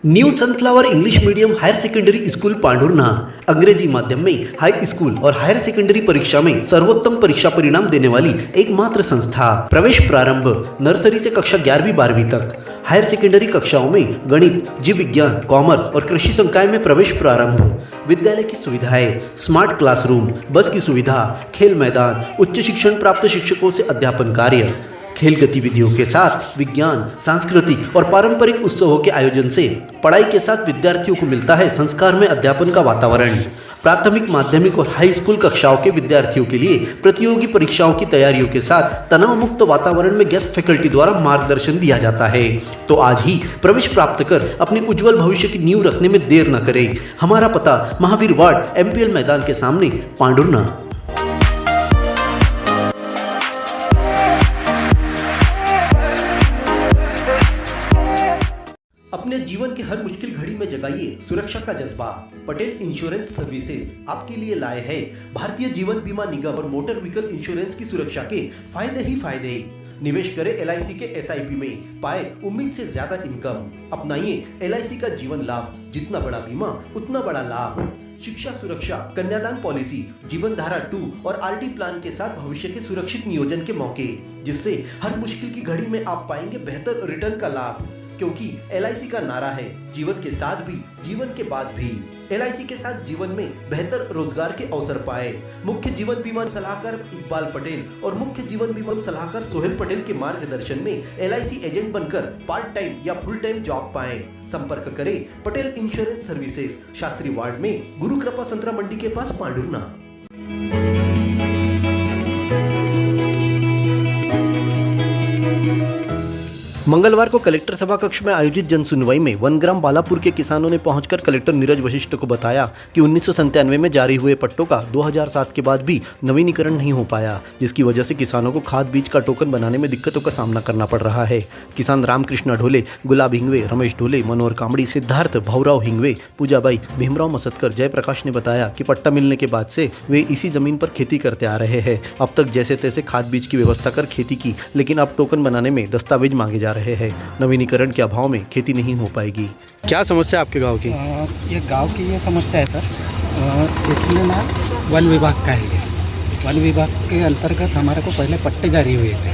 New sunflower English medium higher secondary school Pandhurna अंग्रेजी माध्यम में हाई स्कूल और हायर सेकेंडरी परीक्षा में सर्वोत्तम परीक्षा परिणाम देने वाली एकमात्र संस्था। प्रवेश प्रारंभ नर्सरी से कक्षा 11वीं-12वीं तक। हायर सेकेंडरी कक्षाओं में गणित, जीव विज्ञान, कॉमर्स और कृषि संकाय में प्रवेश प्रारंभ। विद्यालय की सुविधाएं, स्मार्ट क्लासरूम, बस की सुविधा, खेल मैदान, उच्च शिक्षण प्राप्त शिक्षकों से अध्यापन कार्य, खेल गतिविधियों के साथ विज्ञान, सांस्कृतिक और पारंपरिक उत्सवों के आयोजन से पढ़ाई के साथ विद्यार्थियों को मिलता है संस्कार में अध्यापन का वातावरण। प्राथमिक, माध्यमिक और हाई स्कूल कक्षाओं के विद्यार्थियों के लिए प्रतियोगी परीक्षाओं की तैयारियों के साथ तनाव मुक्त वातावरण में गेस्ट फैकल्टी द्वारा मार्गदर्शन दिया जाता है। तो आज ही प्रवेश प्राप्त कर अपने उज्जवल भविष्य की नींव रखने में देर न करें। हमारा पता महावीर वार्ड, MPL मैदान के सामने, पांढुर्णा। अपने जीवन के हर मुश्किल घड़ी में जगाइए सुरक्षा का जज्बा। पटेल इंश्योरेंस सर्विसेज आपके लिए लाए हैं भारतीय जीवन बीमा निगम और मोटर व्हीकल इंश्योरेंस की सुरक्षा के फायदे ही फायदे। निवेश करें LIC के SIP में, पाए उम्मीद से ज्यादा इनकम। अपनाइए LIC का जीवन लाभ, जितना बड़ा बीमा उतना बड़ा लाभ। शिक्षा सुरक्षा, कन्यादान पॉलिसी, जीवन धारा 2 और RD प्लान के साथ भविष्य के सुरक्षित नियोजन के मौके, जिससे हर मुश्किल की घड़ी में आप पाएंगे बेहतर रिटर्न का लाभ। क्योंकि LIC का नारा है जीवन के साथ भी, जीवन के बाद भी। LIC के साथ जीवन में बेहतर रोजगार के अवसर पाए। मुख्य जीवन बीमा सलाहकार इकबाल पटेल और मुख्य जीवन बीमा सलाहकार सोहेल पटेल के मार्गदर्शन में LIC एजेंट बनकर पार्ट टाइम या फुल टाइम जॉब पाएं। संपर्क करें Patel insurance services, Shastri ward में, गुरु कृपा संतरा मंडी के पास, पांढुर्णा। मंगलवार को कलेक्टर सभा कक्ष में आयोजित जनसुनवाई में वनग्राम बालापुर के किसानों ने पहुंचकर कलेक्टर नीरज वशिष्ठ को बताया कि 1997 में जारी हुए पट्टों का 2007 के बाद भी नवीनीकरण नहीं हो पाया, जिसकी वजह से किसानों को खाद बीज का टोकन बनाने में दिक्कतों का सामना करना पड़ रहा है। किसान रामकृष्ण ढोले, गुलाब हिंगवे, रमेश ढोले, मनोहर कामड़ी, सिद्धार्थ भाऊराव हिंगवे, पूजाबाई, भीमराव मसतकर, जयप्रकाश ने बताया कि पट्टा मिलने के बाद से वे इसी जमीन पर खेती करते आ रहे हैं। अब तक जैसे तैसे खाद बीज की व्यवस्था कर खेती की, लेकिन अब टोकन बनाने में दस्तावेज मांगे जा रहे हैं। नवीनीकरण के अभाव में खेती नहीं हो पाएगी। क्या समस्या आपके गांव की? ये गांव की ये समस्या है सर, इसमें ना वन विभाग का है। वन विभाग के अंतर्गत हमारे को पहले पट्टे जारी हुए थे,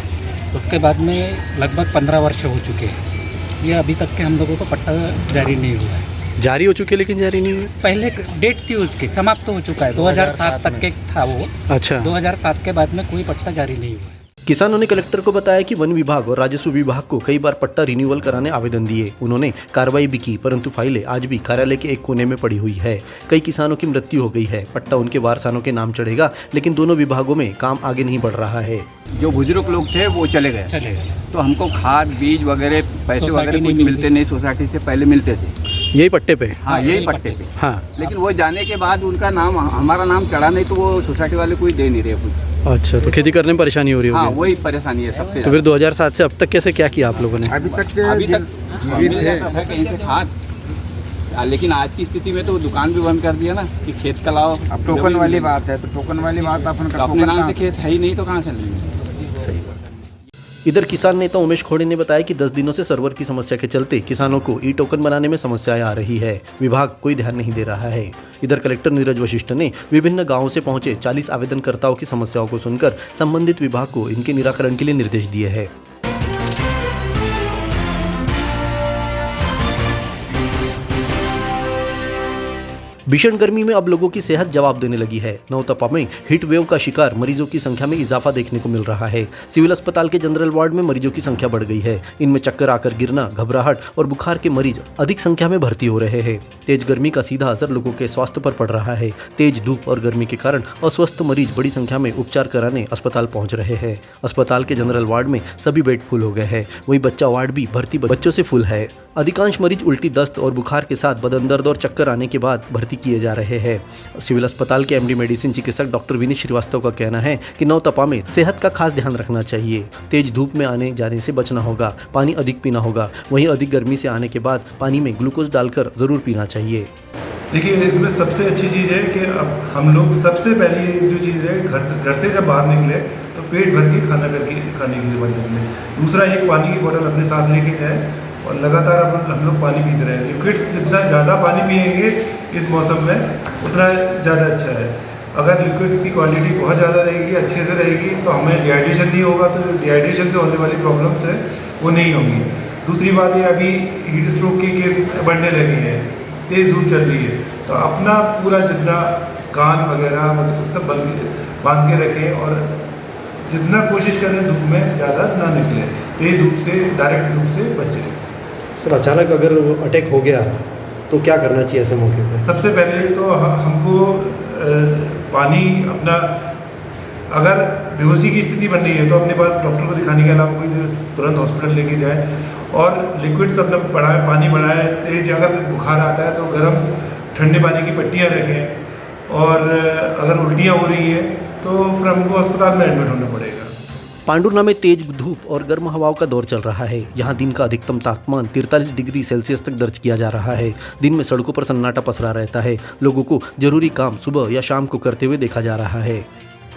उसके बाद में लगभग 15 वर्ष हो चुके हैं। ये अभी तक के हम लोगों को पट्टा जारी नहीं हुआ है। जारी हो चुके लेकिन जारी नहीं हुए। पहले डेट थी उसकी, समाप्त हो चुका है, 2007 तक के था वो। अच्छा, 2007 के बाद में कोई पट्टा जारी नहीं हुआ। किसानों ने कलेक्टर को बताया कि वन विभाग और राजस्व विभाग को कई बार पट्टा रिन्यूअल कराने आवेदन दिए। उन्होंने कार्रवाई भी की, परंतु फाइलें आज भी कार्यालय के एक कोने में पड़ी हुई है। कई किसानों की मृत्यु हो गई है। पट्टा उनके वारसानों के नाम चढ़ेगा, लेकिन दोनों विभागों में काम आगे नहीं बढ़ रहा है। जो बुजुर्ग लोग थे वो चले गए, तो हमको खाद बीज वगैरह पैसे वगैरह कुछ मिलते नहीं, सोसाइटी से पहले मिलते थे यही पट्टे पे। हाँ, यही पट्टे पे। हाँ, लेकिन वो जाने के बाद उनका नाम, हमारा नाम चढ़ा नहीं, तो वो सोसाइटी वाले कोई दे नहीं रहे कुछ। अच्छा, तो खेती करने में परेशानी हो रही है। हाँ, वही परेशानी है सबसे। तो फिर 2007 से अब तक कैसे क्या किया आप लोगों ने? अभी तक कहीं से खाद, लेकिन आज की स्थिति में तो दुकान भी बंद कर दिया ना कि खेत का लाओ। अब टोकन वाली बात है, तो टोकन वाली बात अपने नाम से खेत है ही नहीं, तो कहाँ से लेंगे? सही बात। इधर किसान नेता उमेश खोड़े ने बताया कि 10 दिनों से सर्वर की समस्या के चलते किसानों को ई टोकन बनाने में समस्याएं आ रही है। विभाग कोई ध्यान नहीं दे रहा है। इधर कलेक्टर नीरज वशिष्ठ ने विभिन्न गांवों से पहुंचे 40 आवेदनकर्ताओं की समस्याओं को सुनकर संबंधित विभाग को इनके निराकरण के लिए निर्देश दिए हैं। भीषण गर्मी में अब लोगों की सेहत जवाब देने लगी है। नौतपा में हीट वेव का शिकार मरीजों की संख्या में इजाफा देखने को मिल रहा है। सिविल अस्पताल के जनरल वार्ड में मरीजों की संख्या बढ़ गई है। इनमें चक्कर आकर गिरना, घबराहट और बुखार के मरीज अधिक संख्या में भर्ती हो रहे हैं। तेज गर्मी का सीधा असर लोगों के स्वास्थ्य पर पड़ रहा है। तेज धूप और गर्मी के कारण अस्वस्थ मरीज बड़ी संख्या में उपचार कराने अस्पताल पहुंच रहे हैं। अस्पताल के जनरल वार्ड में सभी बेड फुल हो गए हैं। वहीं बच्चा वार्ड भी भर्ती बच्चों से फुल है। अधिकांश मरीज उल्टी, दस्त और बुखार के साथ बदन दर्द और चक्कर आने के बाद भर्ती किए जा रहे हैं। सिविल अस्पताल के MD मेडिसिन चिकित्सक डॉक्टर विनीत श्रीवास्तव का कहना है कि नौतपा में सेहत का खास ध्यान रखना चाहिए। तेज धूप में आने जाने से बचना होगा, पानी अधिक पीना होगा। वहीं अधिक गर्मी से आने के बाद पानी में ग्लूकोज डालकर जरूर पीना चाहिए। देखिए, इसमें सबसे अच्छी चीज़ है कि अब हम लोग सबसे पहली जो चीज़ है, घर से जब बाहर निकले तो पेट भर के खाने के बाद निकले। दूसरा, एक पानी की बोतल अपने साथ लेके जाए और लगातार हम लोग पानी पीते रहे। लिक्विड्स जितना ज़्यादा पानी पिएंगे इस मौसम में उतना ज़्यादा अच्छा है। अगर लिक्विड्स की क्वांटिटी बहुत ज़्यादा रहेगी, अच्छे से रहेगी, तो हमें डिहाइड्रेशन नहीं होगा, तो डिहाइड्रेशन से होने वाली प्रॉब्लम्स है वो नहीं होंगी। दूसरी बात ये अभी हीट स्ट्रोक के केस बढ़ने लगे हैं, तेज़ धूप चल रही है, तो अपना पूरा जितना कान वगैरह सब बांध के रखें और जितना कोशिश करें धूप में ज़्यादा ना निकलें, तेज़ धूप से, डायरेक्ट धूप से बचें। सर अचानक अगर अटैक हो गया तो क्या करना चाहिए ऐसे मौके पर? सबसे पहले तो हमको पानी अपना, अगर बेहोशी की स्थिति बन रही है तो अपने पास डॉक्टर को दिखाने के अलावा कोई तुरंत हॉस्पिटल लेके जाए और लिक्विड्स अपना बढ़ाएं, पानी बढ़ाएं। तेज अगर बुखार आता है तो गर्म ठंडे पानी की पट्टियाँ रखें और अगर उल्टियाँ हो रही हैं तो फिर हमको अस्पताल में एडमिट होना पड़ेगा। पांडुर्ना में तेज धूप और गर्म हवाओं का दौर चल रहा है। यहाँ दिन का अधिकतम तापमान 43 डिग्री सेल्सियस तक दर्ज किया जा रहा है। दिन में सड़कों पर सन्नाटा पसरा रहता है। लोगों को जरूरी काम सुबह या शाम को करते हुए देखा जा रहा है।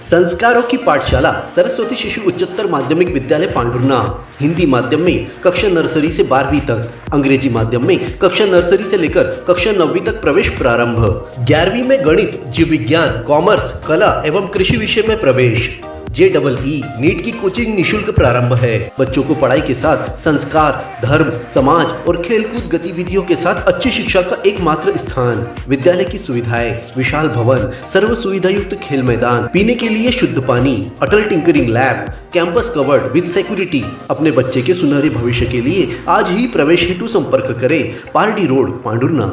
संस्कारों की पाठशाला सरस्वती शिशु उच्चतर माध्यमिक विद्यालय पांडुर्ना। हिंदी माध्यम में कक्षा नर्सरी से 12वीं तक, अंग्रेजी माध्यम में कक्षा नर्सरी से लेकर कक्षा 9वीं तक प्रवेश प्रारंभ। 11वीं में गणित, जीव विज्ञान, कॉमर्स, कला एवं कृषि विषय में प्रवेश। JEE नीट की कोचिंग निशुल्क प्रारंभ है। बच्चों को पढ़ाई के साथ संस्कार, धर्म, समाज और खेलकूद गतिविधियों के साथ अच्छी शिक्षा का एकमात्र स्थान। विद्यालय की सुविधाएं, विशाल भवन, सर्व सुविधा युक्त खेल मैदान, पीने के लिए शुद्ध पानी, Atal tinkering lab, campus covered with security. अपने बच्चे के सुनहरे भविष्य के लिए आज ही प्रवेश हेतु संपर्क करें। पारडी रोड, पांडुर्ना।